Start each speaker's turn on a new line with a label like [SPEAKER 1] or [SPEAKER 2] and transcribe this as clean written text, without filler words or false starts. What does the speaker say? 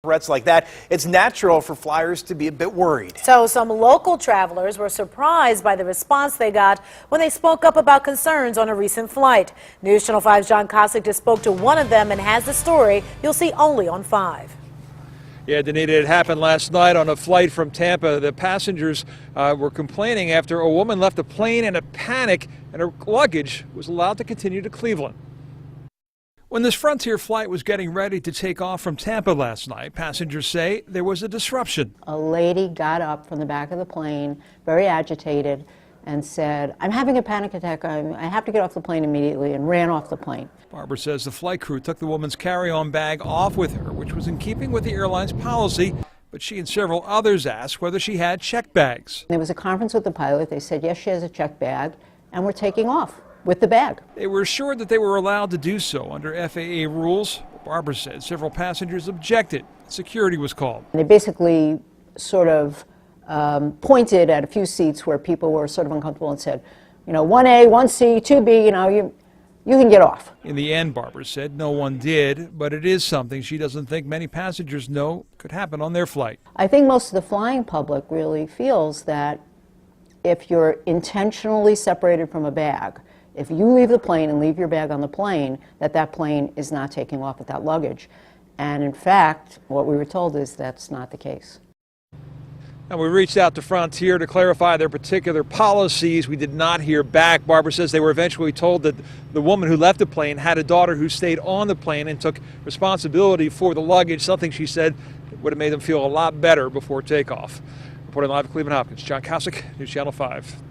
[SPEAKER 1] Threats like that, it's natural for flyers to be a bit worried.
[SPEAKER 2] So some local travelers were surprised by the response they got when they spoke up about concerns on a recent flight. News Channel 5's John Kosick just spoke to one of them and has the story you'll see only on 5.
[SPEAKER 3] Yeah, Danita, it happened last night on a flight from Tampa. The passengers were complaining after a woman left the plane in a panic and her luggage was allowed to continue to Cleveland. When this Frontier flight was getting ready to take off from Tampa last night, passengers say there was a disruption.
[SPEAKER 4] A lady got up from the back of the plane, very agitated, and said, "I'm having a panic attack. I have to get off the plane immediately," and ran off the plane.
[SPEAKER 3] Barbara says the flight crew took the woman's carry-on bag off with her, which was in keeping with the airline's policy, but she and several others asked whether she had checked bags.
[SPEAKER 4] There was a conference with the pilot. They said, yes, she has a checked bag, and we're taking off with the bag.
[SPEAKER 3] They were assured that they were allowed to do so under FAA rules. Barbara said several passengers objected. Security was called.
[SPEAKER 4] They basically sort of pointed at a few seats where people were sort of uncomfortable and said, 1A, 1C, 2B, you can get off.
[SPEAKER 3] In the end, Barbara said no one did, but it is something she doesn't think many passengers know could happen on their flight.
[SPEAKER 4] I think most of the flying public really feels that if you're intentionally separated from a bag, if you leave the plane and leave your bag on the plane, that plane is not taking off with that luggage. And in fact, what we were told is that's not the case.
[SPEAKER 3] And we reached out to Frontier to clarify their particular policies. We did not hear back. Barbara says they were eventually told that the woman who left the plane had a daughter who stayed on the plane and took responsibility for the luggage, something she said would have made them feel a lot better before takeoff. Reporting live at Cleveland Hopkins, John Kosick, News Channel 5.